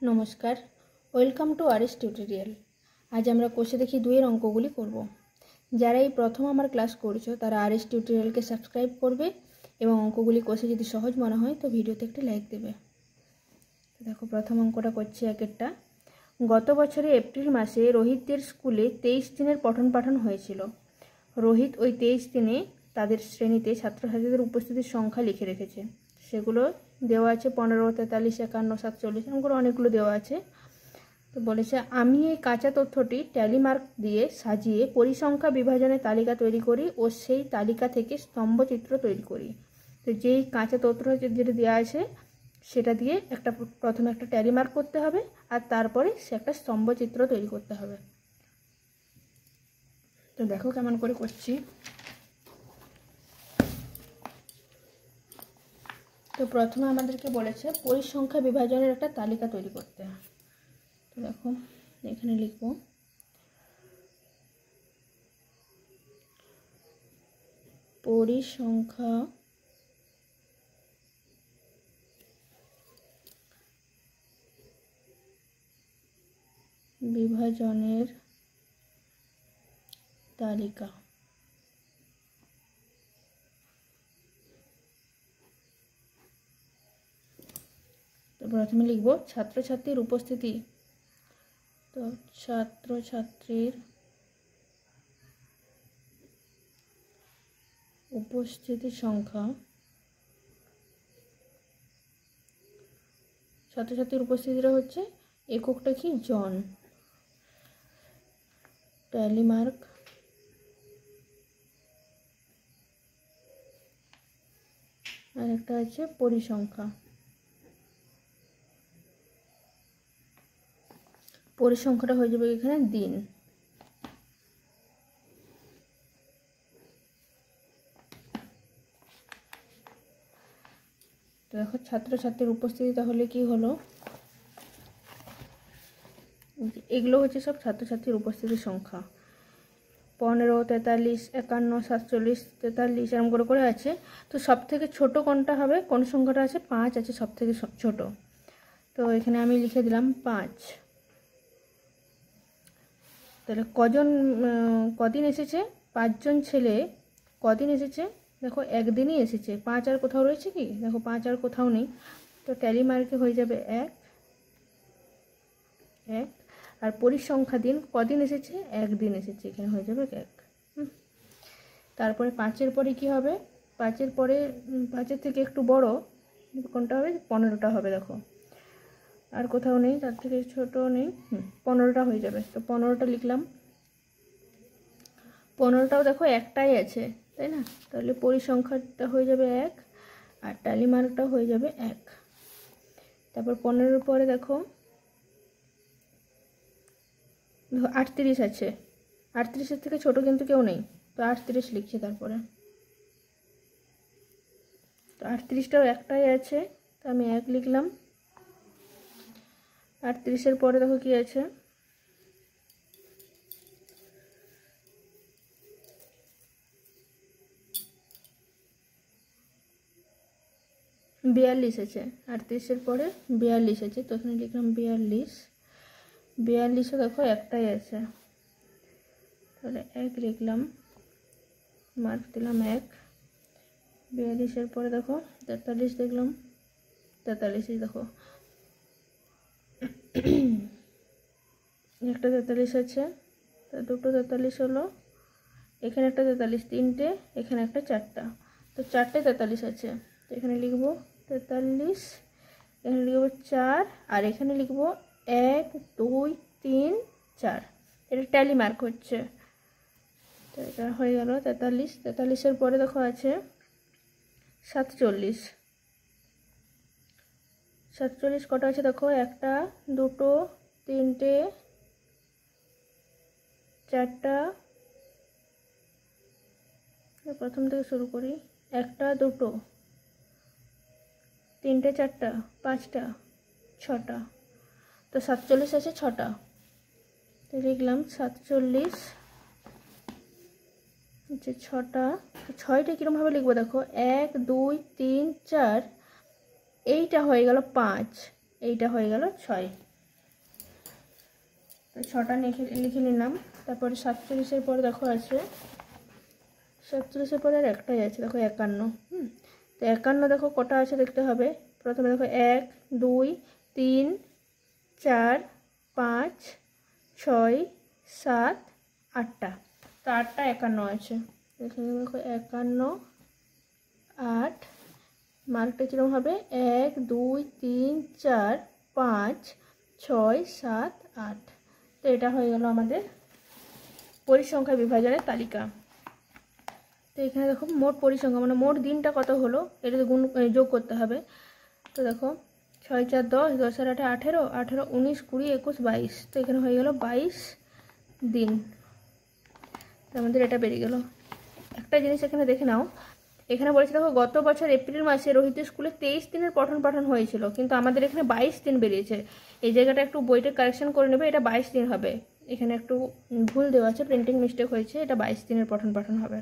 नमस्कार welcome to RS tutorial. आज আমরা কোষে দেখি 2 এর অঙ্কগুলি করব। যারা এই প্রথম আমার ক্লাস করছো তারা আরএস টিউটোরিয়ালকে সাবস্ক্রাইব করবে এবং অঙ্কগুলি কোষে যদি সহজ মনে হয় তো ভিডিওতে একটা লাইক দেবে। তো দেখো প্রথম অঙ্কটা করছি একেরটা। গত বছরে এপ্রিল মাসে রোহিতদের স্কুলে 23 দিনের পঠন পাঠন হয়েছিল। রোহিত ওই 23 দিনে তাদের শ্রেণীতে ছাত্রছাত্রীদের উপস্থিতির সংখ্যা লিখে রেখেছে। সেগুলো দেওয়া আছে 15, 43, 51, 47 এরকম করে অনেকগুলো দেওয়া আছে। তো বলেছে আমি এই কাঁচা তথ্যটি ট্যালি মার্ক দিয়ে সাজিয়ে পরিসংখ্যা বিভাজনের তালিকা তৈরি করি ও সেই তালিকা থেকে স্তম্ভচিত্র তৈরি করি। তো যেই কাঁচা তথ্যটা যেটা দেওয়া আছে সেটা দিয়ে প্রথমে একটা ট্যালি মার্ক করতে হবে আর তারপরে সে একটা স্তম্ভচিত্র তৈরি করতে হবে। তো দেখো কেমন করে করছি। তো প্রথমে আমাদেরকে বলেছে পরিসংখ্যা বিভাজনের একটা তালিকা তৈরি করতে। তো দেখো এখানে লিখব পরিসংখ্যা বিভাজনের তালিকা। তো প্রথমে লিখব ছাত্রছাত্রীর উপস্থিতি। তো ছাত্রছাত্রীর উপস্থিতি সংখ্যা, ছাত্রছাত্রীর উপস্থিতিটা হচ্ছে এককটা কি জন, ট্যালি মার্ক আর একটা আছে পরিসংখ্যা। পরিসংখ্যাটা হয়ে যাবে এখানে দিন। তো দেখো ছাত্রছাত্রীর উপস্থিতি তাহলে কি হলো, এগুলো হচ্ছে সব ছাত্রছাত্রীর উপস্থিতির সংখ্যা। 15, 43, 51, 47, 43 এরকম করে আছে। তো সব থেকে ছোটো কোনটা হবে, কোন সংখ্যাটা আছে 5 আছে সব থেকে ছোট। তো এখানে আমি লিখে দিলাম 5। তাহলে কদিন এসেছে, 5 জন ছেলে কদিন এসেছে, দেখো একদিনই এসেছে। 5 আর কোথাও রয়েছে কি, দেখো 5 আর কোথাও নেই। তো ট্যালি মার্কে হয়ে যাবে 1 আর পরিসংখ্যা দিন কদিন এসেছে, একদিন এসেছে, এখানে হয়ে যাবে 1। তারপরে 5-এর পরে কি হবে, 5-এর পরে 5-এর থেকে একটু বড় কোনটা হবে, 15টা হবে। দেখো আর কোথাও নেই, তার থেকে ছোটো নেই, 15টা হয়ে যাবে। তো 15টা লিখলাম। 15টাও দেখো একটাই আছে, তাই না? তাহলে পরিসংখ্যাটা হয়ে যাবে 1 আর ট্যালি মার্কটা হয়ে যাবে 1। তারপর 15-এর পরে দেখো 38 আছে। 38-এর থেকে ছোট কিন্তু কেউ নেই, তো 38 লিখছি। তারপরে তো 38টাও একটাই আছে, তো আমি 1 লিখলাম। 38-এর পরে দেখো কি আছে, 42 আছে। 38-এর পরে 42 আছে, তো এখানে লিখলাম 42। 42-ও দেখো একটাই আছে, তাহলে 1 লিখলাম, মার্ক দিলাম 1। 42-এর পরে দেখো 43 দেখলাম, 43 দেখো একটা 43 আছে, তো দুটো 43 হলো। এখানে একটা 43, 3টে, এখানে একটা 4টা, তো 4টে 43 আছে। তো এখানে লিখবো 43, এখানে লিখবো 4 আর এখানে লিখবো 1, 2, 3, 4। এটা ট্যালি মার্ক হচ্ছে। তো এটা হয়ে গেল 43। 43-এর পরে দেখো আছে 47। 47 কটা আছে দেখো, 1টা, 2টো, 3টে, 4টা, প্রথম থেকে শুরু করি, 1টা, 2টো, 3টে, 4টা, 5টা, 6টা, তো 47 আছে 6টা। তো লিখলাম 47 হচ্ছে 6টা। 6টা কীরকমভাবে লিখবো দেখো, 1, 2, 3, 4, এইটা হয়ে গেল 5, এইটা হয়ে গেল 6। তো 6টা লিখে নিলাম। তারপরে 47-এর পরে দেখো আছে 47-এর পরে আর একটাই আছে, দেখো 51। তো 51 দেখো কটা আছে দেখতে হবে। প্রথমে দেখো 1 2 3 4 5 6 7 8টা। তো 8টা 51 আছে। এখানে দেখো 51 8 মার্কটা কীরকম হবে 1 2 3 4 5 6 7 8। তো এটা হয়ে গেল আমাদের পরিসংখ্যা বিভাজনের তালিকা। তো এখানে দেখো মোট পরিসংখ্যা মানে মোট দিনটা কত হলো এটাতে যোগ করতে হবে। তো দেখো 6 4 10 10 আর 8 18 18 19 20 21 22। তো এখানে হয়ে গেল 22 দিন। আমাদের এটা বেরিয়ে গেল। একটা জিনিস এখানে দেখে নাও, এখানে বলেছে দেখো গত বছর এপ্রিল মাসে রোহিতের স্কুলে 23 দিনের পঠন পাঠন হয়েছিল, কিন্তু আমাদের এখানে 22 দিন বেরিয়েছে। এই জায়গাটা একটু বইটা কারেকশন করে নেবে, এটা 22 দিন হবে। এখানে একটু ভুল দেওয়া আছে, প্রিন্টিং মিস্টেক হয়েছে, এটা 22 দিনের পঠন পাঠন হবে।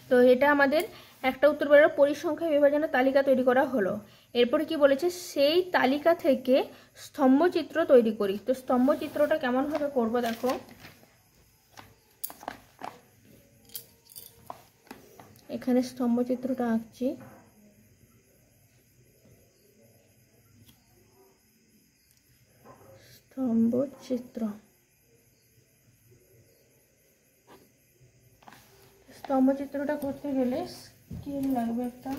তো এটা আমাদের একটা উত্তর বেরোলো, পরিসংখ্যা বিভাজনের তালিকা তৈরি করা হলো। এরপরে কি বলেছে, সেই তালিকা থেকে স্তম্ভচিত্র তৈরি করি। তো স্তম্ভচিত্রটা কেমনভাবে করব দেখো, এখানে স্তম্ভচিত্রটা আঁকছি। স্তম্ভচিত্রটা করতে গেলে স্কেল লাগবে একটা।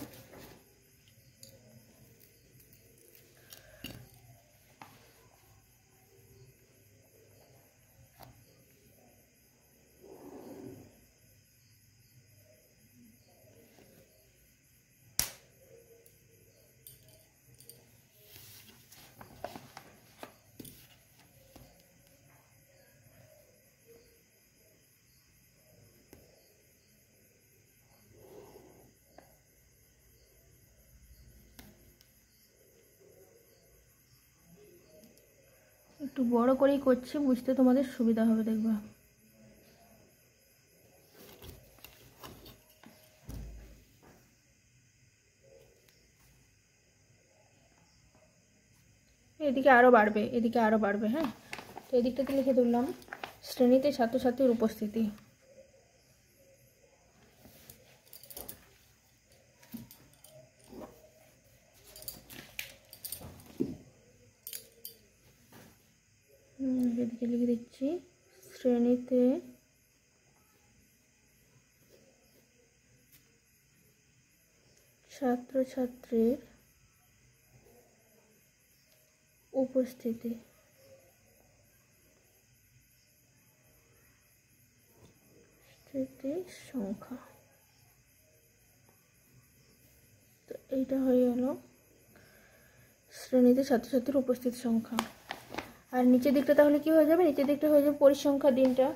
একটু বড় করেই করছি, বুঝতে তোমাদের সুবিধা হবে দেখবা। এদিকে আরও বাড়বে, এদিকে আরও বাড়বে। হ্যাঁ, তো এদিকটাতে লিখে তুললাম শ্রেণীতে ছাত্রছাত্রীর উপস্থিতি। এদিকে লিখে দিচ্ছি শ্রেণীতে ছাত্রছাত্রীর উপস্থিতি। সংখ্যা। তো এইটা হয়ে গেল শ্রেণীতে ছাত্রছাত্রীর উপস্থিত সংখ্যা। আর নিচের দিকটা তাহলে কি হয়ে যাবে, নিচের দিকটা হয়ে যাবে পরিসংখ্যা দিনটা।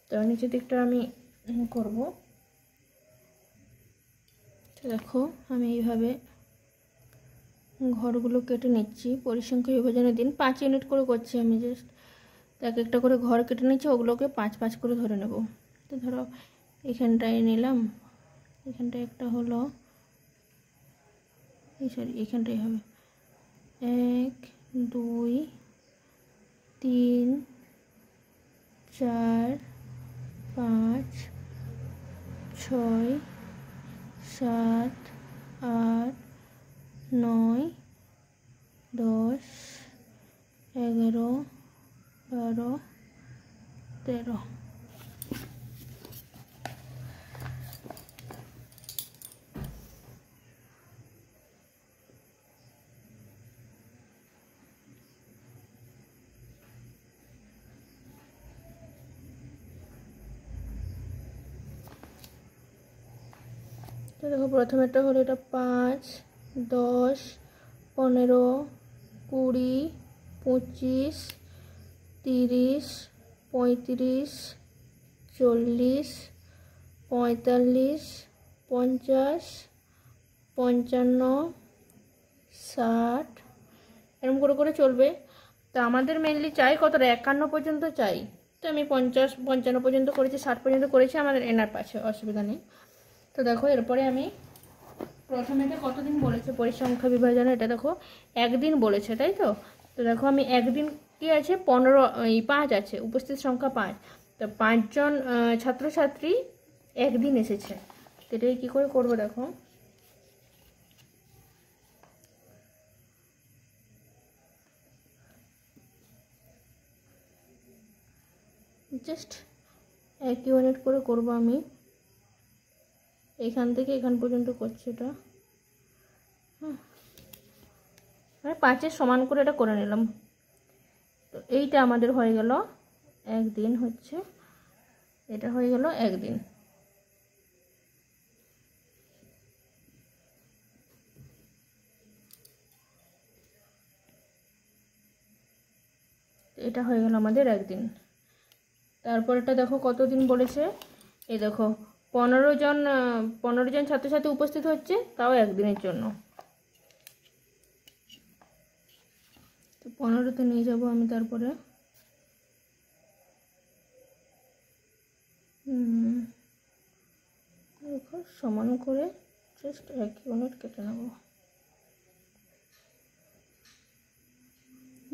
তো নিচের দিকটা আমি করব। দেখো আমি এইভাবে ঘরগুলো কেটে নিচ্ছি। পরিসংখ্যা বিভাজনের দিন 5 ইউনিট করে করছি আমি, জাস্ট এক একটা করে ঘর কেটে নিচ্ছি, ওগুলোকে 5 5 করে ধরে নেব। তো ধরো এখানটায় নিলাম, এখানটায় একটা হলো, সরি এখানটাই হবে 1 2 3 4 5 6 7 8 9 10 11 12 13। তো দেখো প্রথমেরটা হলো এটা 5 10 15 20 25 30 35 40 45 50 55 60 এরকম করে করে চলবে। তো আমাদের মেনলি চাই কতটা, 51 পর্যন্ত চাই। তো আমি 50 55 পর্যন্ত করেছি, 60 পর্যন্ত করেছি, আমাদের এনার পাশে অসুবিধা নেই। তো দেখো এরপরে আমি প্রথমেতে কতদিন বলেছে পরিসংখ্যা বিভাজনে, এটা দেখো 1 দিন বলেছে, তাই তো। তো দেখো আমি 1 দিন কি আছে 15 এই 5 আছে, উপস্থিত সংখ্যা 5। তো 5 জন ছাত্রছাত্রী একদিন এসেছে। তো এটাকে কী করে করবো দেখো, জাস্ট 1 ইউনিট করে করব আমি, এখান থেকে এখান পর্যন্ত করছি এটা। হ্যাঁ 5-এর সমান করে এটা করে নিলাম। তো এইটা আমাদের হয়ে গেল একদিন, হচ্ছে এটা হয়ে গেল একদিন। এটা হয়ে গেল আমাদের একদিন। তারপর এটা দেখো কতদিন বলেছে, এই দেখো 15 জন ছাত্রছাত্রী উপস্থিত হচ্ছে, তাও একদিনের জন্য। তো 15তে নিয়ে যাব আমি, তারপরে দেখো সমান করে জাস্ট 1 ইউনিট কেটে নেব।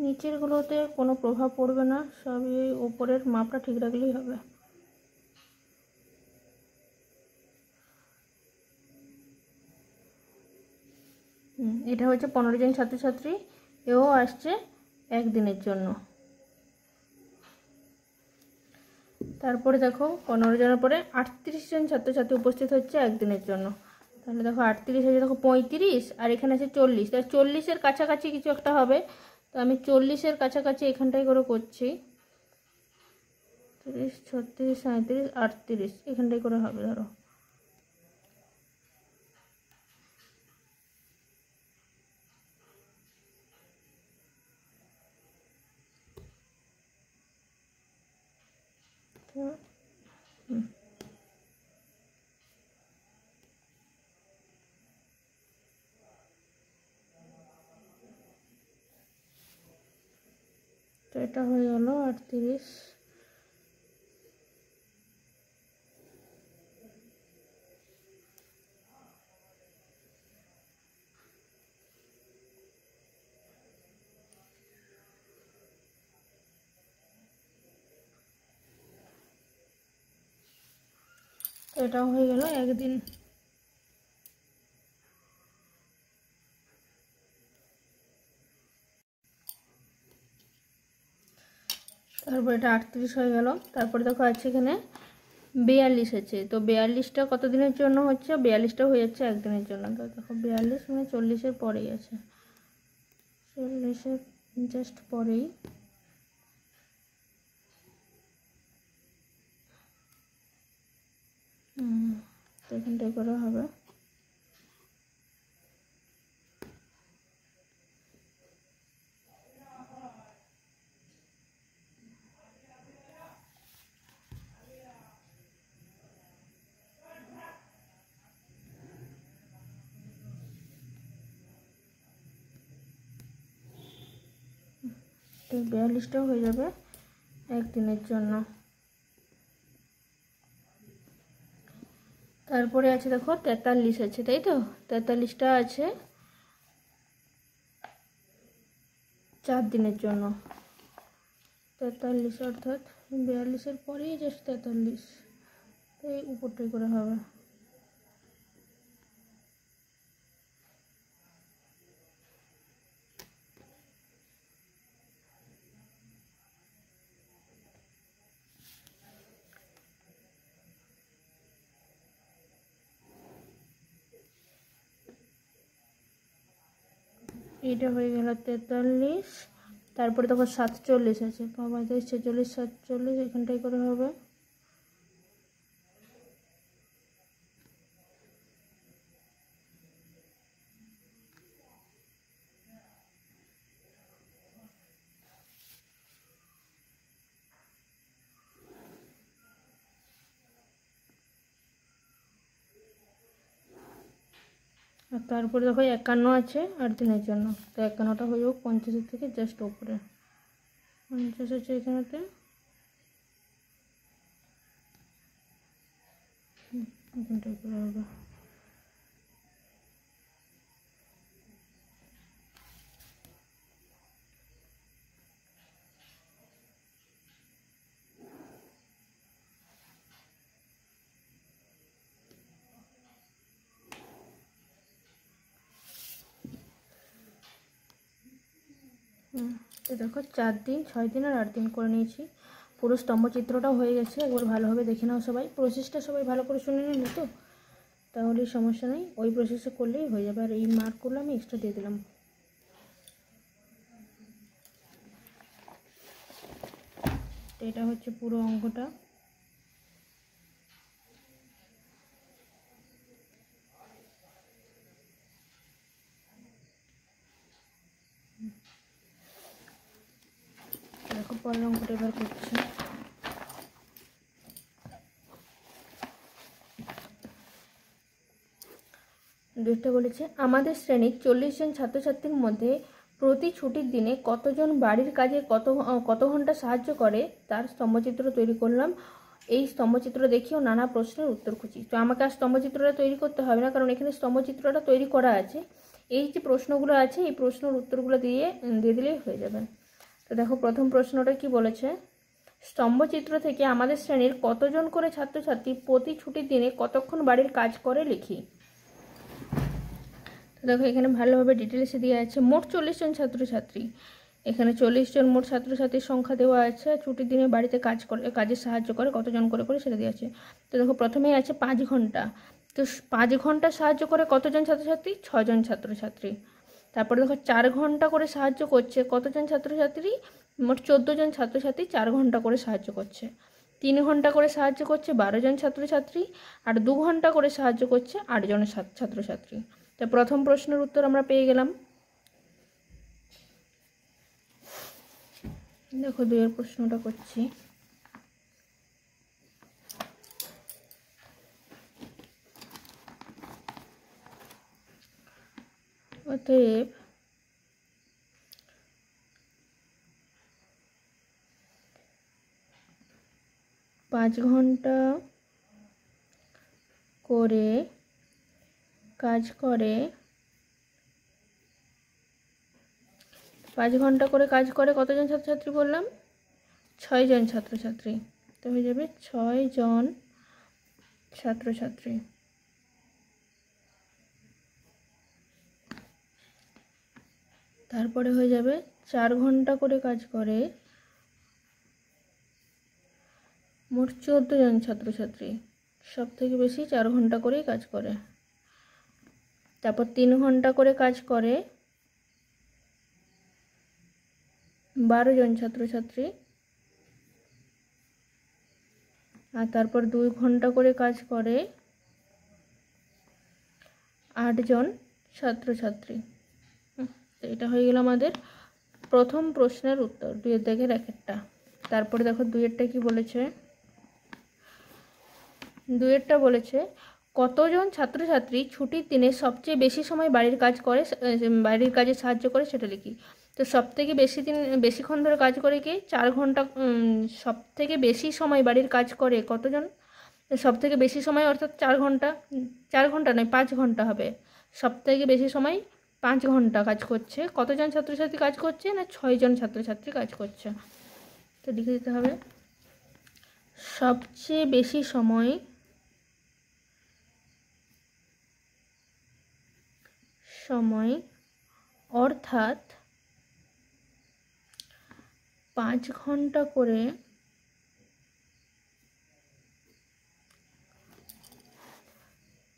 নিচেরগুলোতে কোনো প্রভাব পড়বে না, সবই উপরের মাপটা ঠিক রাখলেই হবে। এটা হচ্ছে 15 জন ছাত্রছাত্রী, এও আসছে একদিনের জন্য। তারপরে দেখো 15 জনের পরে 38 জন ছাত্রছাত্রী উপস্থিত হচ্ছে একদিনের জন্য। তাহলে দেখো 38 হচ্ছে, দেখো 35 আর এখানে আছে 40, তাহলে 40-এর কাছাকাছি কিছু একটা হবে। তো আমি 40-এর কাছাকাছি এখানটাই করে করছি, 30, 36, 37, 38 এখানটাই করে হবে ধরো। তো এটা হয়ে গেল 38। তো এটাও হয়ে গেল একদিন। তারপর এটা 38 হয়ে গেল। তারপরে দেখো আছে এখানে 42 আছে, তো 42টা কত দিনের জন্য হচ্ছে, 42টা হয়ে যাচ্ছে একদিনের জন্য। তো দেখো 42 মানে 40-এর পরেই আছে, 40-এর জাস্ট পরেই। তো এখানটাই করা হবে। তো 42টাও হয়ে যাবে একদিনের জন্য। তারপরে আছে দেখো 43 আছে, তাই তো 43টা আছে 4 দিনের জন্য। 43 অর্থাৎ 42-এর পরেই জাস্ট 43, তো এই উপরটাই করে হবে। এটা হয়ে গেল 43। তারপরে দেখো 47 আছে, 35, 46, 47 এখানটাই করে হবে। আর তারপরে দেখো 51 আছে 8 দিনের জন্য। তো 51টা হয়ে যাবে 50-এর থেকে জাস্ট উপরে, 50 আছে এখানেতে। এখানটাই করে হবে। তো দেখো 4 দিন 6 দিন আর 8 দিন করে নিয়েছি। পুরো স্তম্ভচিত্রটাও হয়ে গেছে। একবার ভালোভাবে দেখে নাও সবাই। প্রসেসটা সবাই ভালো করে শুনে নিলে তো তাহলে সমস্যা নেই, ওই প্রসেসে করলেই হয়ে যাবে। আর এই মার্কগুলো আমি এক্সট্রা দিয়ে দিলাম। তো এটা হচ্ছে পুরো অঙ্কটা। দেখো পরের অঙ্কটা এবার করছি। দুইটা বলেছে, আমাদের শ্রেণীর 40 জন ছাত্রছাত্রীর মধ্যে প্রতি ছুটির দিনে কতজন বাড়ির কাজে কত ঘন্টা সাহায্য করে তার স্তম্ভচিত্র তৈরি করলাম। এই স্তম্ভচিত্র দেখিও নানা প্রশ্নের উত্তর খুঁজি। তো আমাকে আর স্তম্ভচিত্রটা তৈরি করতে হবে না, কারণ এখানে স্তম্ভচিত্রটা তৈরি করা আছে। এই যে প্রশ্নগুলো আছে এই প্রশ্নের উত্তরগুলো দিয়ে দিলেই হয়ে যাবে। তো দেখো প্রথম প্রশ্নটা কি বলেছে, স্তম্ভচিত্র থেকে আমাদের শ্রেণীর কতজন করে ছাত্রছাত্রী প্রতি ছুটির দিনে কতক্ষণ বাড়ির কাজ করে লিখি। দেখো এখানে ভালোভাবে ডিটেলসে দেওয়া আছে। মোট 40 জন ছাত্রছাত্রী, এখানে 40 জন মোট ছাত্রছাত্রীর সংখ্যা দেওয়া আছে। ছুটির দিনে বাড়িতে কাজে সাহায্য করে কতজন করে সেটা দেওয়া আছে। তো দেখো প্রথমেই আছে 5 ঘন্টা। তো 5 ঘন্টা সাহায্য করে কতজন ছাত্রছাত্রী, 6 জন ছাত্রছাত্রী। তারপরে দেখো 4 ঘন্টা করে সাহায্য করছে কতজন ছাত্রছাত্রী, মোট 14 জন ছাত্রছাত্রী 4 ঘন্টা করে সাহায্য করছে। 3 ঘন্টা করে সাহায্য করছে 12 জন ছাত্রছাত্রী, আর 2 ঘন্টা করে সাহায্য করছে 8 জন ছাত্রছাত্রী। তো প্রথম প্রশ্নের উত্তর আমরা পেয়ে গেলাম। দেখো দুইয়ের প্রশ্নটা করছি। অতএব 5 ঘন্টা করে কাজ করে 5 ঘন্টা করে কাজ করে কতজন ছাত্রছাত্রী বললাম, 6 জন ছাত্রছাত্রী। তো হয়ে যাবে 6 জন ছাত্রছাত্রী। তারপরে হয়ে যাবে 4 ঘন্টা করে কাজ করে মোট 14 জন ছাত্রছাত্রী। সব থেকে বেশি 4 ঘন্টা করেই কাজ করে। তারপর 3 ঘন্টা করে কাজ করে 12 জন ছাত্রছাত্রী। আর তারপর 2 ঘন্টা করে কাজ করে 8 জন ছাত্রছাত্রী। তো এটা হয়ে গেল আমাদের প্রথম প্রশ্নের উত্তর, 2-এর দাগের একটা। তারপরে দেখো 2-এরটা কি বলেছে। 2-এরটা বলেছে কতজন ছাত্রছাত্রী ছুটির দিনে সবচেয়ে বেশি সময় বাড়ির কাজে সাহায্য করে সেটা লিখি। তো সবথেকে বেশিক্ষণ ধরে কাজ করে কি, 4 ঘন্টা। সবথেকে বেশি সময় বাড়ির কাজ করে কতজন, সবথেকে বেশি সময় অর্থাৎ 4 ঘন্টা। 4 ঘন্টা নয় 5 ঘন্টা হবে। সবথেকে বেশি সময় 5 ঘন্টা কাজ করছে কতজন ছাত্রছাত্রী কাজ করছে না, 6 জন ছাত্রছাত্রী কাজ করছে। তো লিখে দিতে হবে সবচেয়ে বেশি সময় অর্থাৎ 5 ঘন্টা করে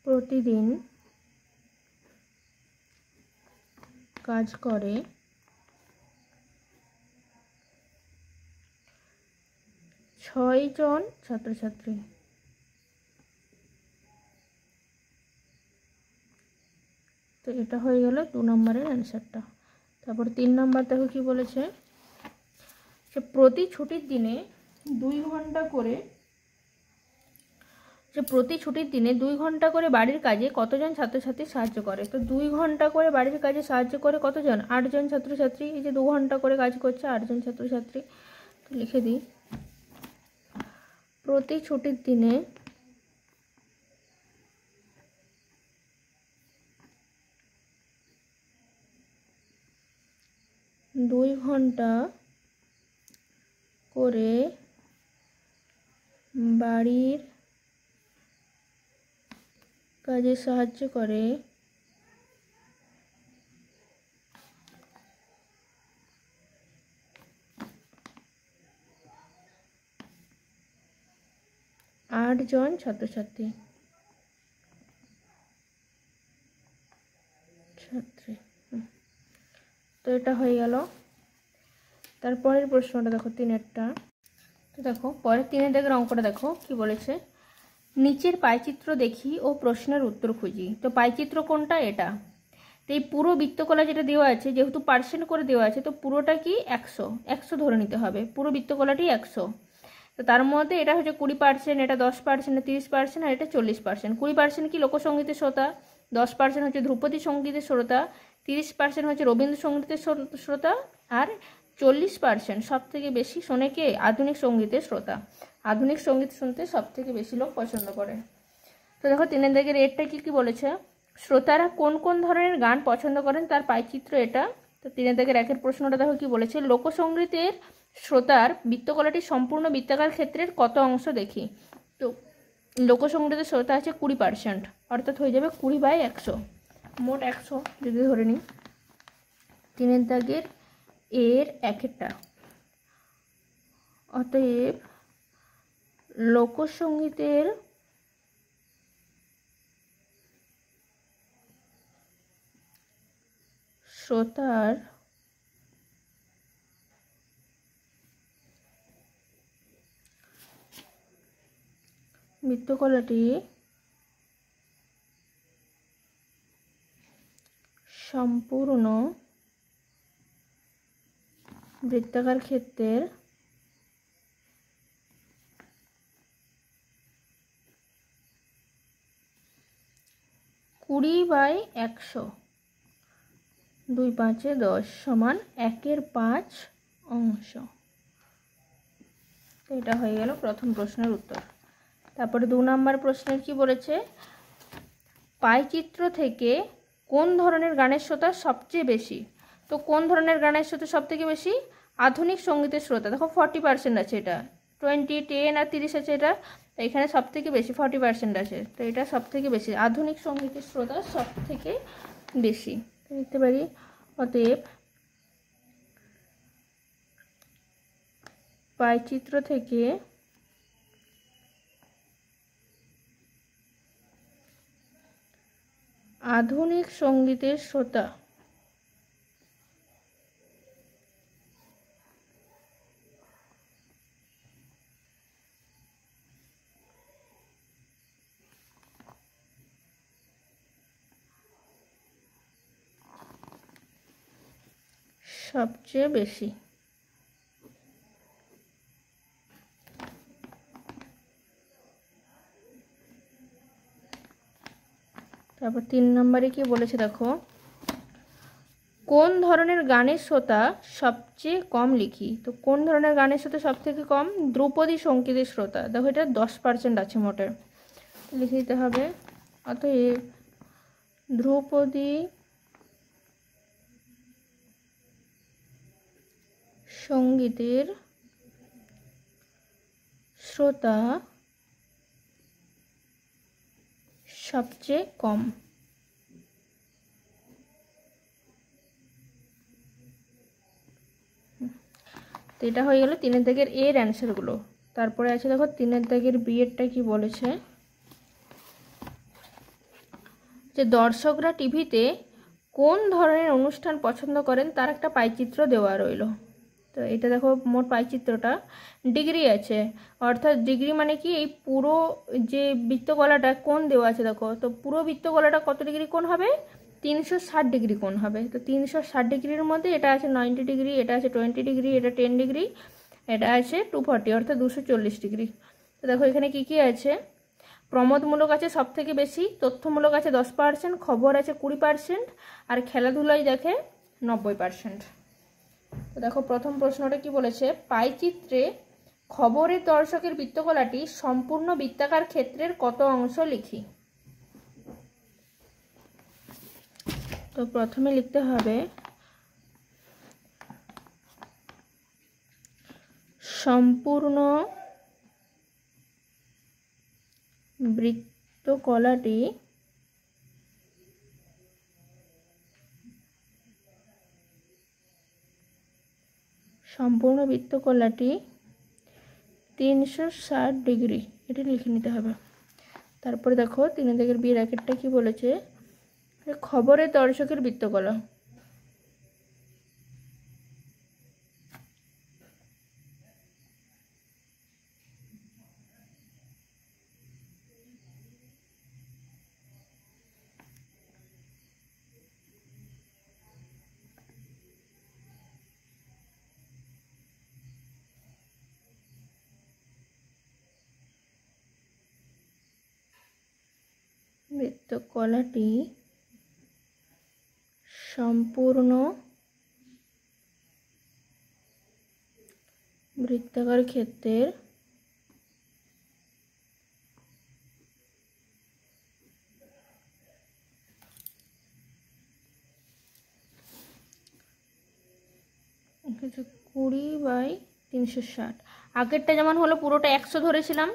প্রতিদিন কাজ করে 6 জন ছাত্রছাত্রী। তো এটা হয়ে গেল 2 নম্বরের অ্যান্সারটা। তারপর 3 নম্বর দেখো কি বলেছে, যে প্রতি ছুটির দিনে 2 ঘন্টা করে বাড়ির কাজে কতজন ছাত্রছাত্রী সাহায্য করে। তো 2 ঘন্টা করে বাড়ির কাজে সাহায্য করে কতজন, 8 জন ছাত্রছাত্রী। এই যে 2 ঘন্টা করে কাজ করছে 8 জন ছাত্রছাত্রী। তো লিখে দিই প্রতি ছুটির দিনে 2 ঘন্টা করে বাড়ির কাজে সাহায্য করে 8 8 জন ছাত্রছাত্রী ছাত্রী। তো এটা হয়ে গেল। তারপরের প্রশ্নটা দেখো 3-এরটা। তো দেখো পরের 3-এর দাগের অঙ্কটা দেখো কি বলেছে, নিচের পাইচিত্র দেখি ও প্রশ্নের উত্তর খুঁজি। তো পাইচিত্র কোনটা? এটা। তো এই পুরো বৃত্তকলা যেটা দেওয়া আছে, যেহেতু পার্সেন্ট করে দেওয়া আছে, তো পুরোটা কি 100 ধরে নিতে হবে, পুরো বৃত্তকলাটি 100। তো তার মধ্যে এটা হচ্ছে 20%, এটা 10%, 30%, আর এটা 40%। 20% কি লোকসঙ্গীতের শ্রোতা, 10% হচ্ছে ধ্রুপদী সঙ্গীতের শ্রোতা, 30% হচ্ছে রবীন্দ্রসঙ্গীতের শ্রোতা, আর 40% সব থেকে বেশি শোনে কে? আধুনিক সঙ্গীতের শ্রোতা। আধুনিক সঙ্গীত শুনতে সব থেকে বেশি লোক পছন্দ করে। তো দেখো 3-এর দাগের এরটা কি বলেছে, শ্রোতারা কোন কোন ধরনের গান পছন্দ করেন তার পাইচিত্র এটা। তো 3-এর দাগের 1-এর প্রশ্নটা দেখো কি বলেছে, লোকসঙ্গীতের শ্রোতার বৃত্তকলাটি সম্পূর্ণ বৃত্তাকার ক্ষেত্রের কত অংশ দেখি। তো লোকসঙ্গীতের শ্রোতা আছে 20%, অর্থাৎ হয়ে যাবে 20/100, মোট 100 যদি ধরে নিই। 3-এর দাগের এর 1-এরটা, অতএব লোকসঙ্গীতের শ্রোতার বৃত্তকলাটি সম্পূর্ণ বৃত্তাকার ক্ষেত্রের 20/100, 2×5=10 সমান 1/5 অংশ। তো এটা হয়ে গেল প্রথম প্রশ্নের উত্তর। তারপরে 2 নম্বর প্রশ্নের কি বলেছে, পাইচিত্র থেকে কোন ধরনের গানের শ্রোতা সবচেয়ে বেশি। তো কোন ধরনের গানের শ্রোতা সব থেকে বেশি? আধুনিক সঙ্গীতের শ্রোতা। দেখো 40% আছে, এটা 20, 10 আর 30 আছে, এটা এখানে সব থেকে বেশি 40% আছে। তো এটা সব থেকে বেশি আধুনিক সঙ্গীতের শ্রোতা সব থেকে বেশি লিখতে পারি। অতএব পাইচিত্র থেকে আধুনিক সঙ্গীতের শ্রোতা সবচেয়ে বেশি। তারপর 3 নম্বরে কি বলেছে দেখো, কোন ধরনের গানের শ্রোতা সবচেয়ে কম লিখি। তো কোন ধরনের গানের শ্রোতা সব থেকে কম? ধ্রুপদী সঙ্গীতের শ্রোতা। দেখো এটা 10% আছে মোটে, লিখে দিতে হবে। অতএব ধ্রুপদী সঙ্গীতের শ্রোতা সবচেয়ে কম। তো এটা হয়ে গেল 3-এর দাগের এর অ্যান্সারগুলো। তারপরে আছে দেখো 3-এর দাগের বি এরটা কি বলেছে, যে দর্শকরা টিভিতে কোন ধরনের অনুষ্ঠান পছন্দ করেন তার একটা পাইচিত্র দেওয়া রইল। তো এটা দেখো মোট পাইচিত্রটা ডিগ্রি আছে, অর্থাৎ ডিগ্রি মানে কি, এই পুরো যে বৃত্তকলাটা কোণ দেওয়া আছে দেখো, তো পুরো বৃত্তকলাটা কত ডিগ্রি কোণ হবে? 360 ডিগ্রি কোণ হবে। তো 360 ডিগ্রির মধ্যে এটা আছে 90 ডিগ্রি, এটা আছে 20 ডিগ্রি, এটা 10 ডিগ্রি, এটা আছে 240, অর্থাৎ 240 ডিগ্রি। তো দেখো এখানে কি কি আছে, প্রমোদমূলক আছে সব থেকে বেশি, তথ্যমূলক আছে 10%, খবর আছে 20%, আর খেলাধুলায় দেখে 90%। তো দেখো প্রথম প্রশ্নটা কি বলেছে, পাইচিত্রে খবরের দর্শকের বৃত্তকলাটি সম্পূর্ণ বৃত্তাকার ক্ষেত্রের কত অংশ লিখি। তো প্রথমে লিখতে হবে সম্পূর্ণ বৃত্তকলাটি 360 ডিগ্রি, এটা লিখে নিতে হবে। তারপরে দেখো 3 বি র্যাকেটটা কি বলেছে, খবরের দর্শকের বৃত্তকলা। বৃত্তকলাটি সম্পূর্ণ বৃত্তাকার ক্ষেত্রের কিছু 20/360। আগেরটা যেমন হলো পুরোটা 100 ধরেছিলাম,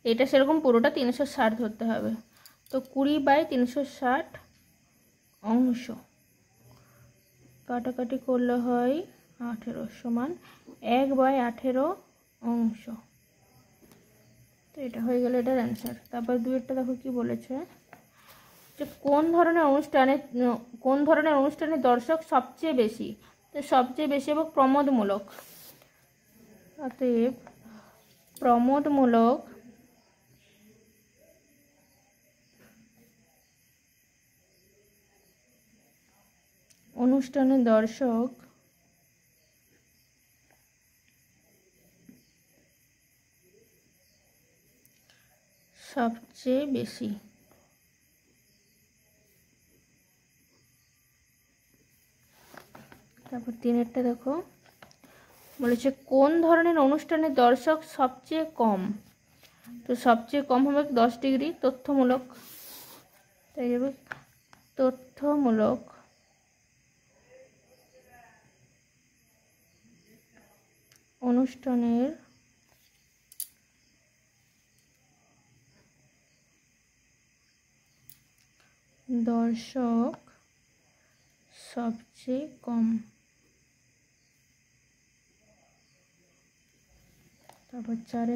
এটা সেরকম পুরোটা 360 ধরতে হবে। তো 20/360 অংশ কাটাকাটি করলে হয় 18 সমান 1/18 অংশ। তো এটা হয়ে গেল এটার অ্যান্সার। তারপর দুইটা দেখো কি বলেছে, যে কোন ধরনের অনুষ্ঠানে দর্শক সবচেয়ে বেশি, তো সবচেয়ে বেশি এবং প্রমোদমূলক। অতএব প্রমোদমূলক অনুষ্ঠানে দর্শক সবচেয়ে বেশি। তারপর 3 দেখো বলেছে কোন ধরনের অনুষ্ঠানে দর্শক সবচেয়ে কম, তো সবচেয়ে কম হবে 10 ডিগ্রি, তথ্যমূলক। তাই যাবে তথ্যমূলক অনুষ্ঠানের দর্শক সবচেয়ে কম। তারপর 4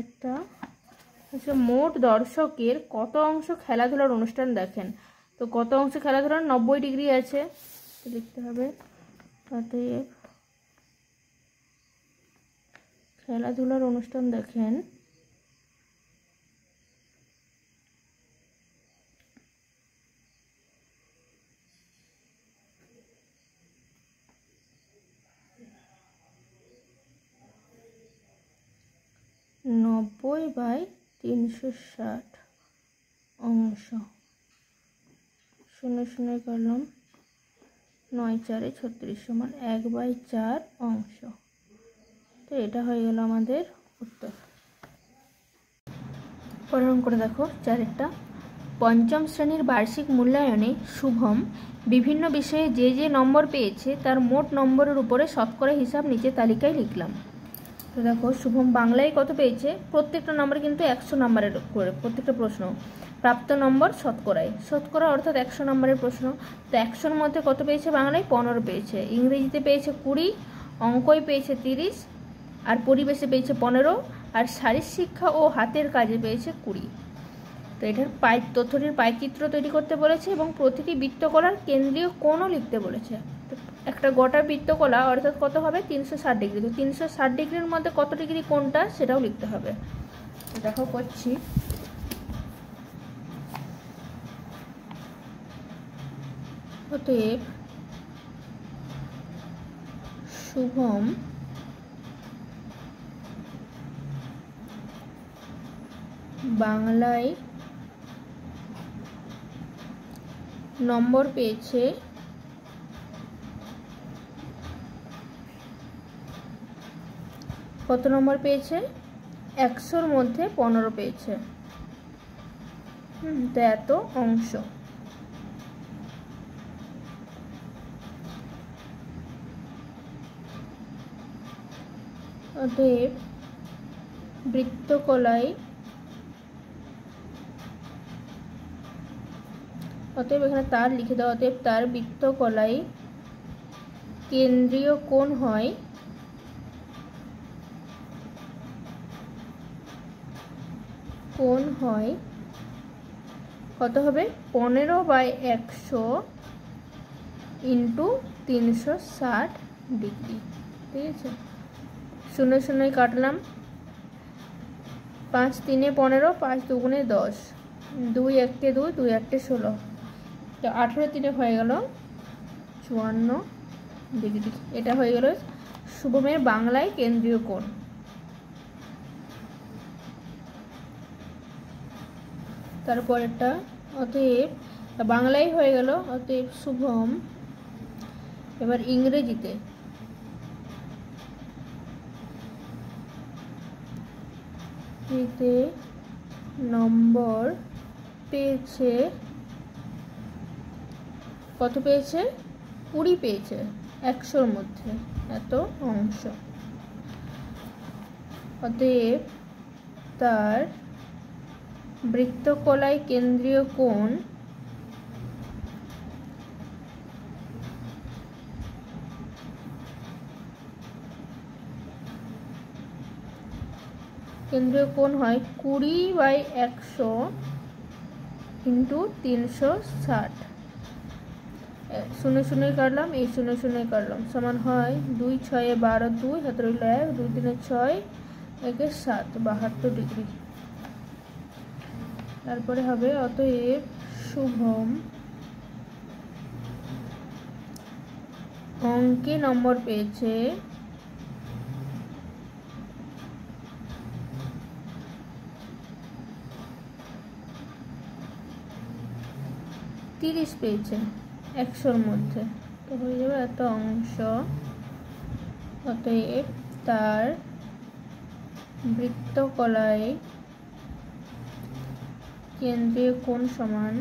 হচ্ছে মোট দর্শকের কত অংশ খেলাধুলার অনুষ্ঠান দেখেন, তো কত অংশ খেলাধুলার 90 ডিগ্রি আছে, তো লিখতে হবে অতএব খেলাধুলার অনুষ্ঠান দেখেন 90/360 অংশ। 0 করলাম 9×4=36 সমান 1/4 অংশ। তো এটা হয়ে গেল আমাদের উত্তর। পরের অঙ্কটা দেখো 4 পঞ্চম শ্রেণীর বার্ষিক মূল্যায়নে শুভম বিভিন্ন বিষয়ে যে যে নম্বর পেয়েছে তার মোট নম্বরের উপরে শতকরা হিসাব নিচে তালিকায় লিখলাম। তো দেখো শুভম বাংলায় কত পেয়েছে, প্রত্যেকটা নম্বর কিন্তু 100 নম্বরের করে, প্রত্যেকটা প্রশ্ন প্রাপ্ত নম্বর শতকরা অর্থাৎ 100 নম্বরের প্রশ্ন। তো 100-র মধ্যে কত পেয়েছে, বাংলায় 15 পেয়েছে, ইংরেজিতে পেয়েছে 20, অঙ্কই পেয়েছে 30, আর পরিবেশে পেয়েছে 15, আর শারীর শিক্ষা ও হাতের কাজে পেয়েছে 20। তো এটার তথ্যটির পাইচিত্র তৈরি করতে বলেছে এবং প্রতিটি বৃত্তকলার কেন্দ্রীয় কোণও লিখতে বলেছে। একটা গোটা বৃত্তকলা অর্থাৎ কত হবে 360 ডিগ্রি, তো 360 ডিগ্রির মধ্যে কত ডিগ্রি কোনটা সেটাও লিখতে হবে। তো দেখো করছি, অতএব শুভম বাংলায় নম্বর পেয়েছে কত নম্বর পেয়েছে, 100-র মধ্যে 15 পেয়েছে। তো এত অংশ। অতএব বৃত্তকলায় এখানে তার লিখে দেওয়া, অতএব তার বৃত্তকলায় কেন্দ্রীয় কোণ হয় কোণ হয় কত হবে 15/100 ইন্টু 360 ডিগ্রি। ঠিক আছে, 0 0 কাটলাম, 5 3 15, 5 2 10, 2 1 2, 2 1 16, তো 18 3 হয়ে গেল 54 ডিগ্রি। এটা হয়ে গেল শুভমের বাংলায় কেন্দ্রীয় কোণ। তারপরেরটা অতএব বাংলায় হয়ে গেল, অতএব শুভম এবার ইংরেজিতে নম্বর পেয়েছে কত পেয়েছে 20 পেয়েছে 100-র মধ্যে এত অংশ। অতএব তার বৃত্তকলায় কেন্দ্রীয় কোণ হয় 20/100 ইন্টু 360। 0 0 কাটলাম, এই 0 0 কাটলাম, সমান হয় 2 6 12, 2 হাতে রইল 1, 2 3 6, 1 7, 72 ডিগ্রি। তারপরে হবে অতএব শুভম অঙ্কে নম্বর পেয়েছে 30 পেয়েছে 100-র মধ্যে, তো হয়ে যাবে এত অংশ। অতএব তার বৃত্তকলায় কেন্দ্রীয় কোণ সমান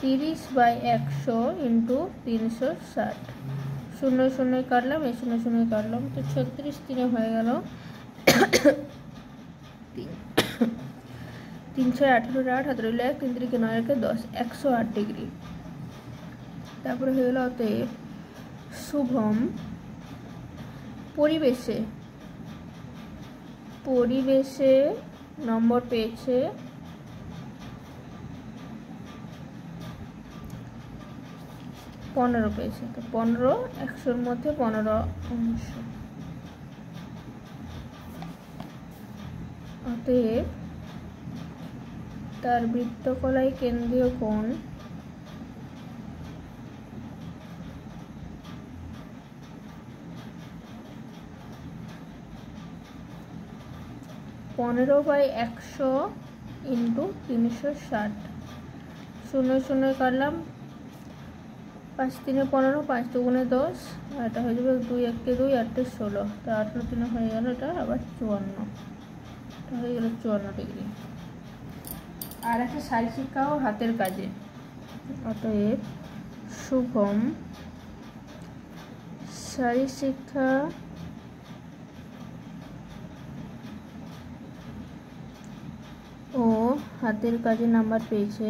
30/100 ইন্টু 360। 0 0 কাটলাম, এই 0 0 কাটলাম, তো 36 3 হয়ে গেল 3 6 18, 8 হাতে রইল 1, 3 3 9, 1 10, 108 ডিগ্রি। তারপরে হয়ে গেল অতএব শুভম পরিবেশে নম্বর পেয়েছে 15 পেয়েছে, তো 15 100-র মধ্যে 15 অংশ। অতএব তার বৃত্তকলায় কেন্দ্রীয় কোণ (15/100 ইন্টু 360). 0 0 কাটলাম, 5 3 15, 5 2 10, আর এটা হয়ে যাবে 2 1 2, 8 16, তো 18 3 হয়ে গেল, এটা আবার 54, এটা হয়ে গেল 54 ডিগ্রি। আর একটা শারীর শিক্ষা ও হাতের কাজে। অতএব শুভম শারীর শিক্ষা ও হাতের কাজে নাম্বার পেয়েছে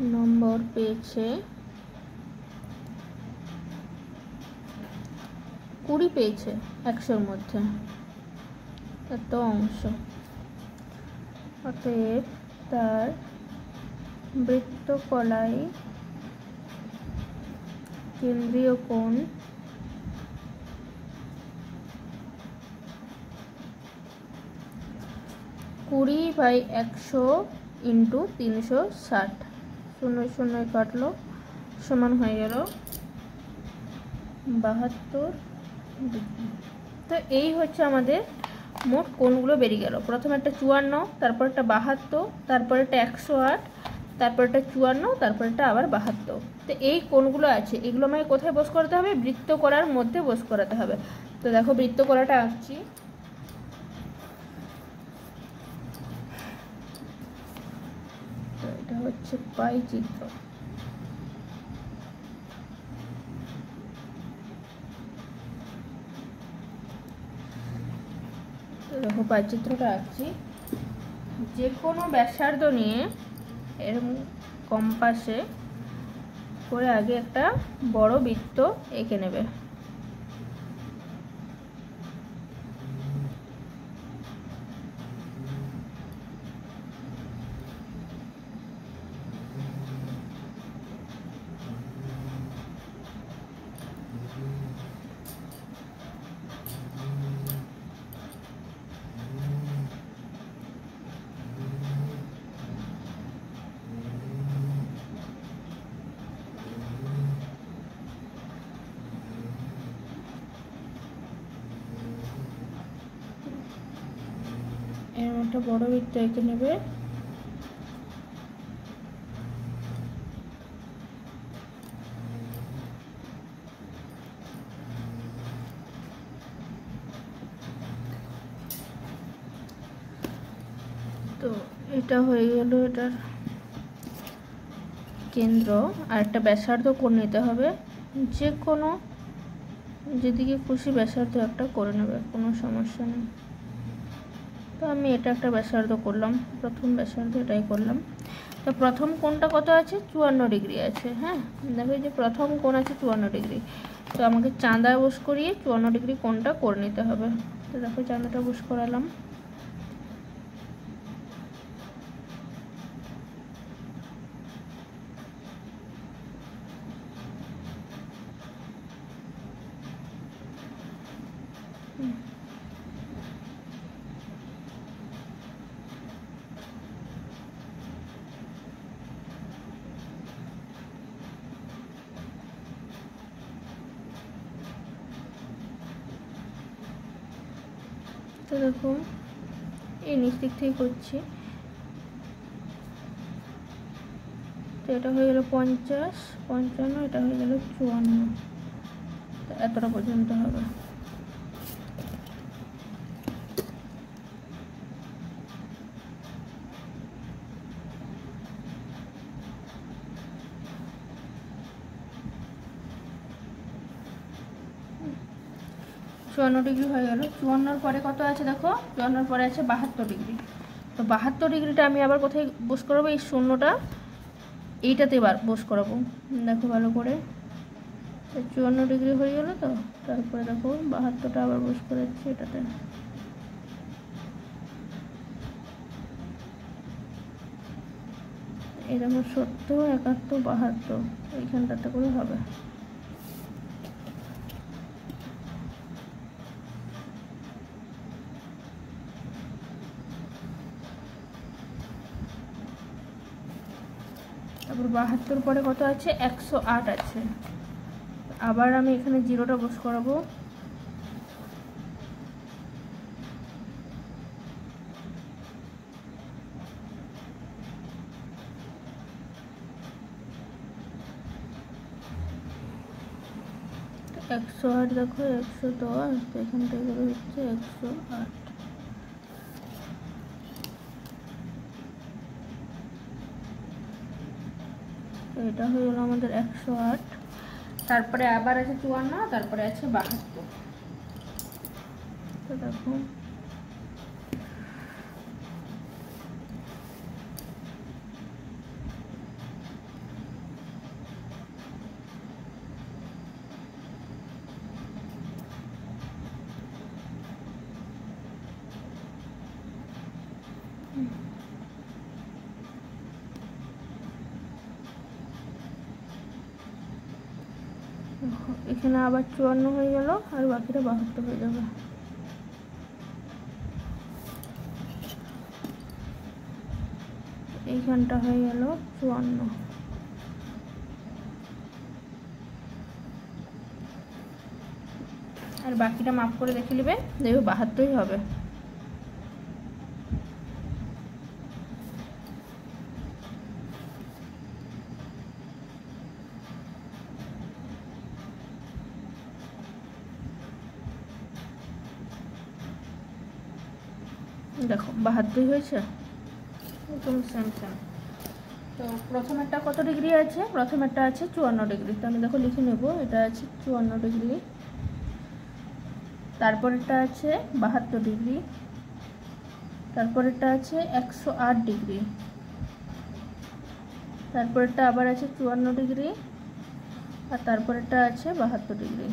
20 পেয়েছে 100-র মধ্যে এত অংশ। অতএব তার বৃত্তকলায় কেন্দ্রীয় কোণ 20/100 ইন্টু 360। 0 0 কাটলো, সমান হয়ে গেল 72 ডিগ্রি। তো এই হচ্ছে আমাদের মোট কোণগুলো বেরিয়ে গেল। প্রথমে একটা 54, তারপর একটা 72, তারপর একটা 108, তারপর একটা 54, তারপর একটা আবার 72। তো এই কোণগুলো আছে, এগুলো আমাকে কোথায় বস করাতে হবে? বৃত্তকলার মধ্যে বস করাতে হবে। তো দেখো বৃত্তকলাটা আঁকছি। তো এটা হচ্ছে পাই চিত্র। দেখো পাই চিত্রটা আঁকছি। যে কোনো ব্যাসার্ধ নিয়ে এরকম কম্পাসে করে আগে একটা বড় বৃত্ত এঁকে নেবে। এরকম একটা বড় বৃত্ত এঁকে নেবে। তো এটা হয়ে গেল এটার কেন্দ্র। আর একটা ব্যাসার্ধ করে নিতে হবে, যে কোনো যেদিকে খুশি ব্যাসার্ধ একটা করে নেবে, কোনো সমস্যা নেই। তো আমি এটা একটা ব্যাসার্ধ করলাম, প্রথম ব্যাসার্ধ এটাই করলাম। তো প্রথম কোণটা কত আছে? 54 ডিগ্রি আছে। হ্যাঁ, দেখো যে প্রথম কোণ আছে 54 ডিগ্রি। তো আমাকে চাঁদা বস করিয়ে 54 ডিগ্রি কোণটা করে নিতে হবে। তো দেখো চাঁদাটা বস করালাম। তো দেখো এই নিচ দিক থেকে করছি। তো এটা হয়ে গেল 50, 55, এটা হয়ে গেল 54। তো এতটা পর্যন্ত হবে। চুয়ান্ন ডিগ্রি হয়ে গেল। 54-র পরে কত আছে দেখো? 54-র পরে আছে 72 ডিগ্রি। তো 72 ডিগ্রিটা আমি আবার কোথায় বস করাবো? এই শূন্যটা এইটাতে বস করাবো। দেখো ভালো করে, 54 ডিগ্রি হয়ে গেল। তো তারপরে দেখো 72টা আবার বস করাচ্ছি এটাতে। এরকম 70, 71, 72 এইখানটাতে করে হবে। তারপর 72 পরে কত আছে? 108 আছে। আবার আমি এখানে জিরোটা বস করাবো। তো 108 দেখো, 110, তো এখান থেকে হচ্ছে 108। তো এটা হয়ে গেল আমাদের 108। তারপরে আবার আছে 54, তারপরে আছে 72। তো দেখো এখানে আবার 54 হয়ে গেল, আর বাকিটা 72 হয়ে যাবে। এইখানটা হয়ে গেল 54। আর বাকিটা মাপ করে দেখে নেবে, দেখবে 72ই হবে। দেখো 72 হয়েছে, একদম সেম সেম। তো প্রথমেরটা কত ডিগ্রি আছে? প্রথমেরটা আছে 54 ডিগ্রি। তো আমি দেখো লিখে নেব, এটা আছে 54 ডিগ্রি। তারপরেরটা আছে 72 ডিগ্রি। তারপরেরটা আছে 108 ডিগ্রি। তারপরেরটা আবার আছে 54 ডিগ্রি। আর তারপরেরটা আছে 72 ডিগ্রি।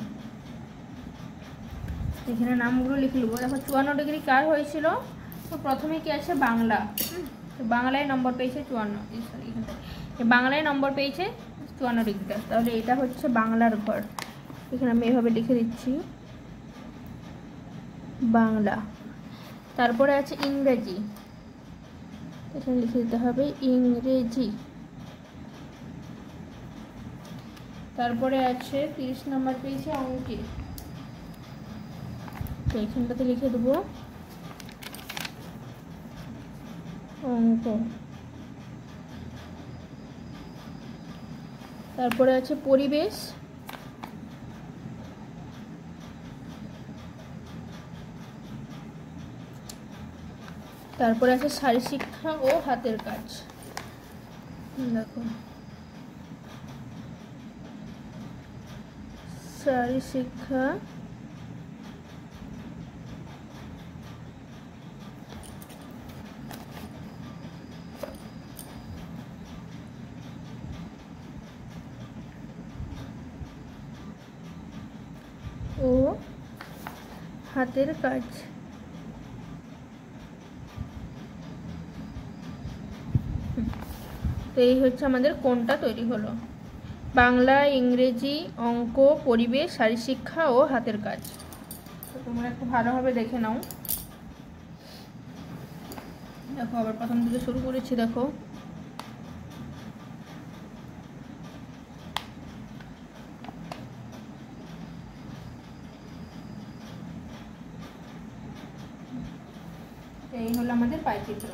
এখানে নামগুলো লিখে নেবো। দেখো 54 ডিগ্রি কার হয়েছিল, তো প্রথমে কি আছে বাংলা, তো বাংলায় নম্বর পেয়েছে 54, বাংলায় নম্বর পেয়েছে 54 ডিগ্রিটা, তাহলে এটা হচ্ছে বাংলার ঘর। এখানে আমি এভাবে লিখে দিচ্ছি বাংলা। তারপরে আছে ইংরেজি, এখানে লিখে দিতে হবে ইংরেজি। তারপরে আছে 30 নম্বর পেয়েছে অঙ্কে, তো এখানটাতে লিখে দেবো অঙ্ক। তারপরে আছে পরিবেশ, তারপরে আছে শারীরশিক্ষা ও হাতের কাজ। দেখো শারীরশিক্ষা ও হাতের কাজ। তো এই হচ্ছে আমাদের কোনটা তৈরি হলো, বাংলা, ইংরেজি, অঙ্ক, পরিবেশ, শারীরশিক্ষা ও হাতের কাজ। তো তোমরা একটু ভালোভাবে দেখে নাও। দেখো আবার প্রথম থেকে শুরু করেছি। দেখো এই হলো আমাদের পাইচিত্র।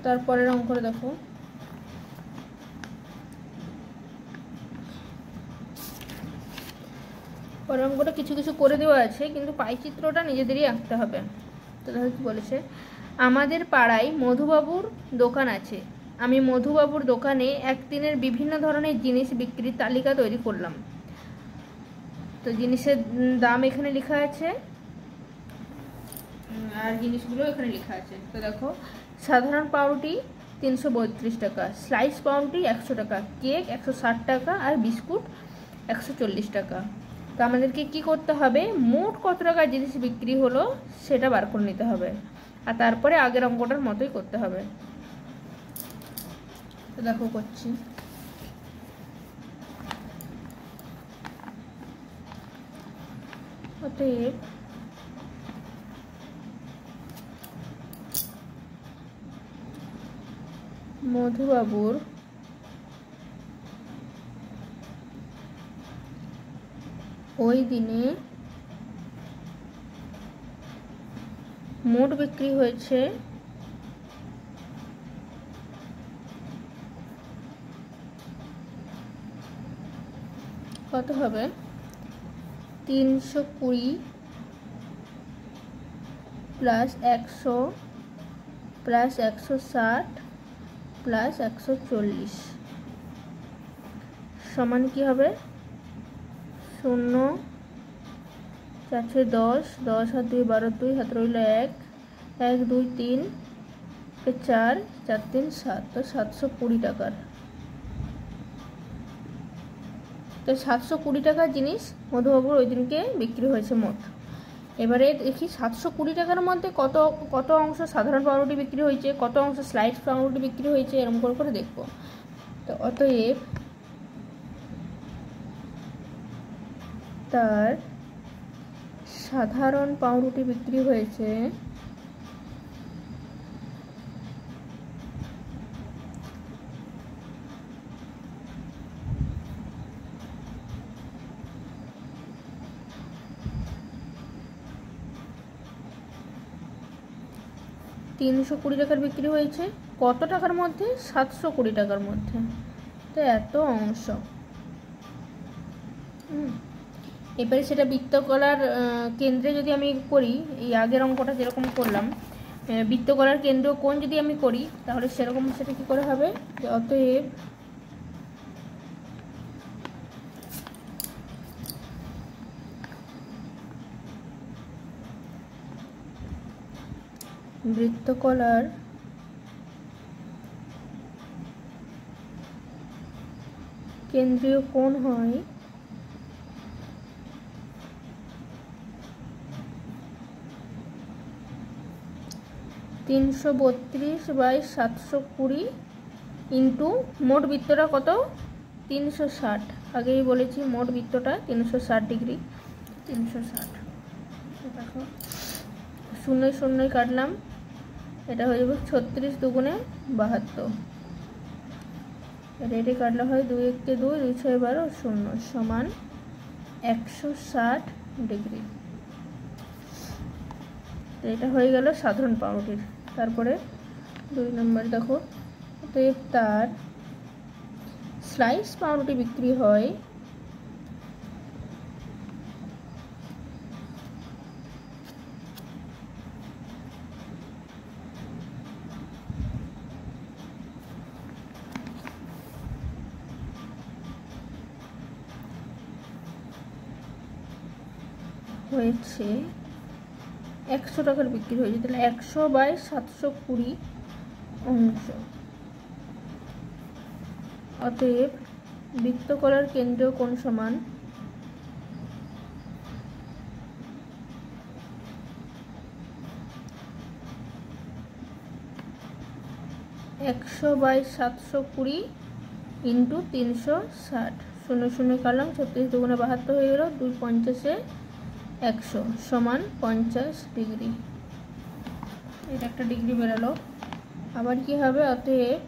তারপরের অঙ্কটা দেখো, পরের অঙ্কটা কিছু কিছু করে দেওয়া আছে, কিন্তু পাইচিত্রটা নিজেদেরই আঁকতে হবে। তো দেখো কি বলেছে, আমাদের পাড়ায় মধুবাবুর দোকান আছে, আমি মধুবাবুর দোকানে একদিনের বিভিন্ন ধরনের জিনিস বিক্রির তালিকা তৈরি করলাম। তো জিনিসের দাম এখানে লেখা আছে আর জিনিসগুলো এখানে লেখা আছে। তো দেখো সাধারণ পাউরুটি 332 টাকা, স্লাইস পাউরুটি 100 টাকা, কেক 160 টাকা আর বিস্কুট 140 টাকা। তো আমাদেরকে কি করতে হবে, মোট কত টাকার জিনিস বিক্রি হলো সেটা বার করে নিতে হবে, আর তারপরে আগের অঙ্কটার মতোই করতে হবে। তো দেখো করছি, অতএব মধুবাবুর ওই দিনে মোট বিক্রি হয়েছে কত হবে, 320 প্লাস 100 প্লাস 160 প্লাস 140 সমান কি হবে, 0 4 10, 10 আর 2 12, 2 হাতে রইল 1, 1 2 3 4, 4 3 7, তো 720 টাকার। তো 720 টাকার জিনিস মধুবাবুর ওই দিনকে বিক্রি হয়েছে মোট। এবারে দেখি 720 টাকার মধ্যে কত কত অংশ সাধারণ পাউরুটি বিক্রি হয়েছে, কত অংশ স্লাইস পাউরুটি বিক্রি হয়েছে, এরকম করে করে দেখবো। তো অতএব তার সাধারণ পাউরুটি বিক্রি হয়েছে 320 টাকার বিক্রি হয়েছে কত টাকার মধ্যে, 720 টাকার মধ্যে। তো এত অংশ। এবারে সেটা বৃত্তকলার কেন্দ্রে যদি আমি করি, এই আগের অঙ্কটা যেরকম করলাম, বৃত্তকলার কেন্দ্র কোণ যদি আমি করি, তাহলে সেরকম সেটা কী করে হবে, যে অতএব বৃত্তকলার কেন্দ্রীয় কোণ হয় 332/720 ইন্টু মোট বৃত্তটা কত 360। আগেই বলেছি মোট বৃত্তটা 360 ডিগ্রি। 360 দেখো, শূন্য শূন্যই কাটলাম, এটা হয়ে যাবে 36 দুগুণে 72। এটা কাটলে হয় 2 1 2 2 6 12 0 সমান 160 ডিগ্রি। তো এটা হয়ে গেল সাধারণ পাউরুটির। তারপরে 2 নম্বর দেখো, অতএব তার স্লাইস পাউরুটি বিক্রি হয় হয়েছে 100 টাকার বিক্রি হয়েছে, তাহলে 100/720 অংশ। অতএব বৃত্তকলার কেন্দ্রীয় কোণ সমান 100/720 ইন্টু 360। শূন্য শূন্য কাটলাম, 36 দুগুণে 72 হয়ে গেল, 2 50 100 সমান 50 ডিগ্রি। এটা একটা ডিগ্রি বেরোলো। আবার কি হবে, অতএব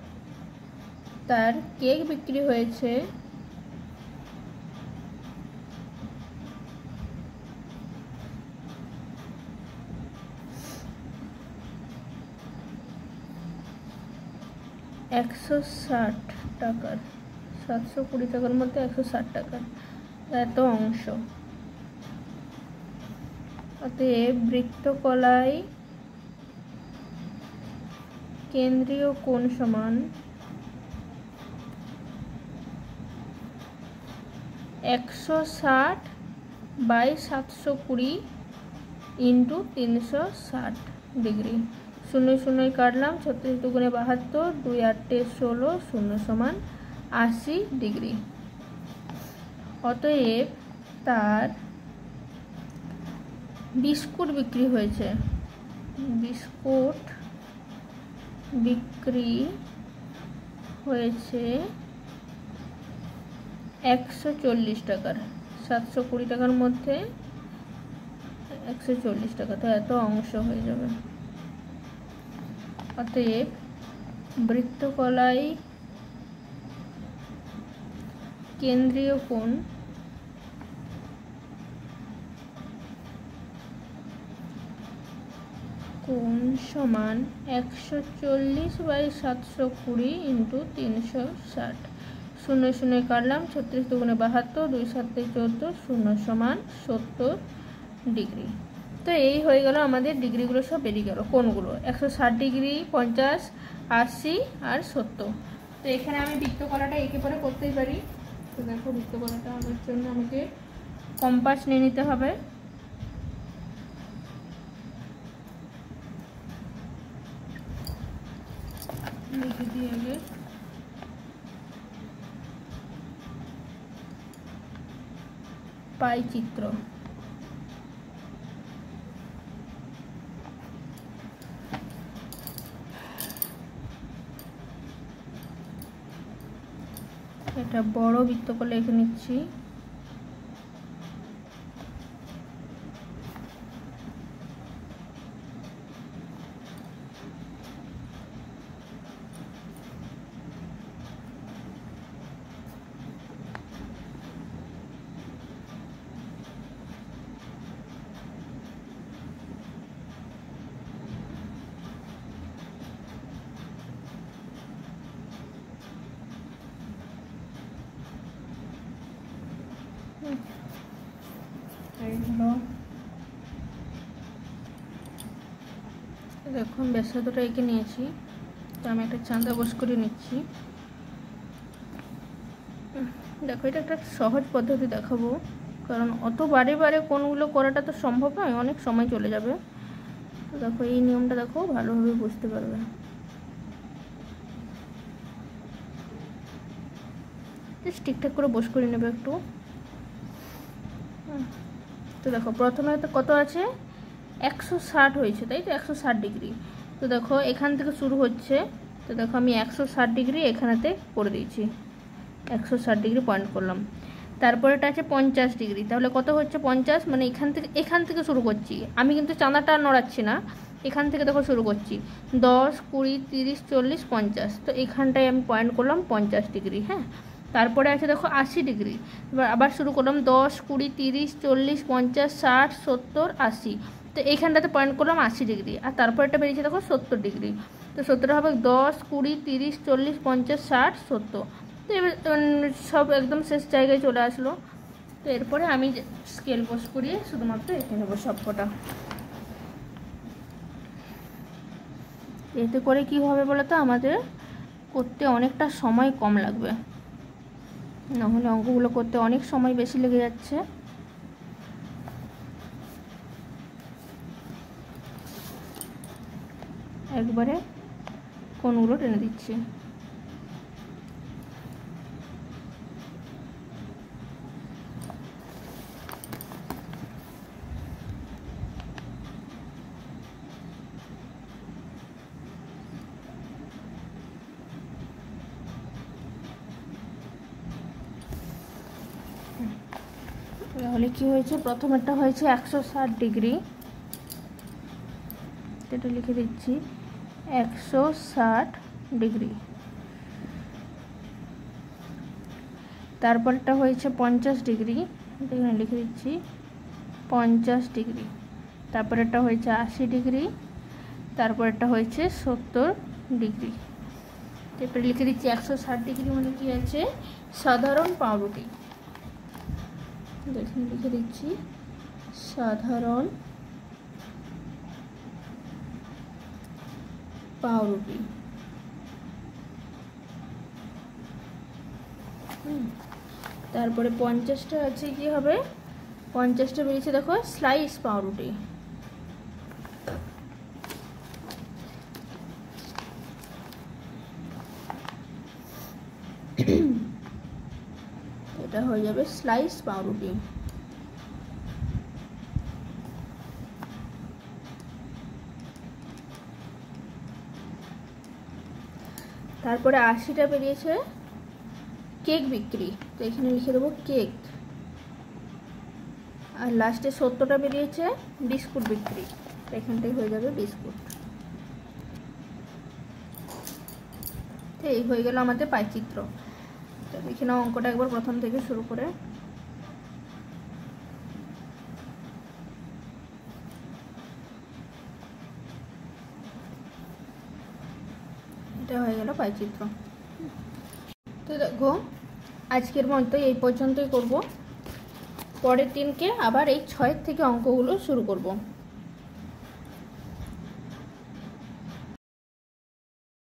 তার কেক বিক্রি হয়েছে 160 টাকার, 720 টাকার মধ্যে 160 টাকার এত অংশ। অতএব বৃত্তকলায় কেন্দ্রীয় কোণ সমান 160/720 ইন্টু 360 ডিগ্রি। শূন্য শূন্য কাটলাম, 36 দুগুণে 72, 2 8 16 0 সমান 80 ডিগ্রি। অতএব তার বিস্কুট বিক্রি হয়েছে, বিস্কুট বিক্রি হয়েছে 140 টাকার, 720 টাকার মধ্যে 140 টাকা, তো এত অংশ হয়ে যাবে। অতএব বৃত্তকলায় কেন্দ্রীয় কোণ সমান 140/720 ইন্টু 360। শূন্য শূন্য কাটলাম, 36 দুগুণে 72, 2 7 14 0 সমান 70 ডিগ্রি। তো এই হয়ে গেল আমাদের ডিগ্রিগুলো সব বেরিয়ে গেল, কোণগুলো 160 ডিগ্রি, 50, 80 আর 70। তো এখানে আমি বৃত্তকলাটা একে পরে করতেই পারি। তো দেখো, বৃত্তকলাটা আমার জন্য আমাকে কম্পাস নিয়ে নিতে হবে। লিখে দিই আগে, পাই চিত্র। এটা বড় বৃত্তকলা লিখে নিচ্ছি। দেখুন ব্যাসার্ধটা এঁকে নিয়েছি। তো আমি একটা চাঁদা বস করে নিচ্ছি। দেখো, এটা একটা সহজ পদ্ধতি দেখাবো, কারণ অত বারে বারে কোনগুলো করাটা তো সম্ভব নয়, অনেক সময় চলে যাবে। তো দেখো এই নিয়মটা দেখো ভালোভাবে বুঝতে পারবে। ঠিকঠাক করে বস করে নেবে একটু। তো দেখো প্রথমে তো কত আছে, 160 হয়েছে, তাই তো 160 ডিগ্রি। তো দেখো এখান থেকে শুরু হচ্ছে, তো দেখো আমি 160 ডিগ্রি এখানেতে করে দিয়েছি, 160 ডিগ্রি পয়েন্ট করলাম। তারপরেটা আছে 50 ডিগ্রি, তাহলে কত হচ্ছে 50, মানে এখান থেকে শুরু করছি আমি, কিন্তু চাঁদাটা নড়াচ্ছি না, এখান থেকে দেখো শুরু করছি 10, 20, 30, 40, 50, তো এখানটায় আমি পয়েন্ট করলাম 50 ডিগ্রি। হ্যাঁ, তারপরে আছে দেখো 80 ডিগ্রি, এবার আবার শুরু করলাম 10, 20, 30, 40, 50, 60, 70, 80, তো এইখানটাতে পয়েন্ট করলাম 80 ডিগ্রি। আর তারপরেটা বেরিয়েছে দেখো 70 ডিগ্রি, তো 70 হবে 10, 20, 30, 40, 50, 60, 70, তো এবার সব একদম শেষ জায়গায় চলে আসলো। তো এরপরে আমি স্কেল বস করিয়ে শুধুমাত্র এঁকে নেবো সবকটা। এতে করে কি হবে বলো তো, আমাদের করতে অনেকটা সময় কম লাগবে, নাহলে অঙ্কগুলো করতে অনেক সময় বেশি লেগে যাচ্ছে। একবারে কোণগুলো টেনে দিচ্ছি। তাহলে কি হয়েছে, প্রথমেরটা হয়েছে 160 ডিগ্রি, এটা লিখে দিচ্ছি 160 ডিগ্রি। তারপরটা হয়েছে 50 ডিগ্রি, এখানে লিখে দিচ্ছি 50 ডিগ্রি। তারপরেরটা হয়েছে 80 ডিগ্রি, তারপরেরটা হয়েছে 70 ডিগ্রি। এরপরে লিখে দিচ্ছি 160 ডিগ্রি মানে কি আছে, সাধারণ পাউরুটি। এখানে লিখে দিচ্ছি সাধারণ পাউরুটি। তারপরে 50টা আছে, কি হবে 50টা বেরিয়েছে দেখো স্লাইস পাউরুটি। এটা হয়ে যাবে স্লাইস পাউরুটি। তারপরে 80টা বেরিয়েছে কেক বিক্রি, তো এখানে লিখে দেবো কেক। আর লাস্টে 70টা বেরিয়েছে বিস্কুট বিক্রি, তো এখানটাই হয়ে যাবে বিস্কুট। তো এই হয়ে গেল আমাদের পাইচিত্র। তো দেখে নাও অঙ্কটা একবার প্রথম থেকে শুরু করে। এটা হয়ে গেল পাইচিত্র। তো দেখো আজকের মতো এই পর্যন্তই করব, পরের দিনকে আবার এই 6 থেকে অঙ্কগুলো শুরু করব।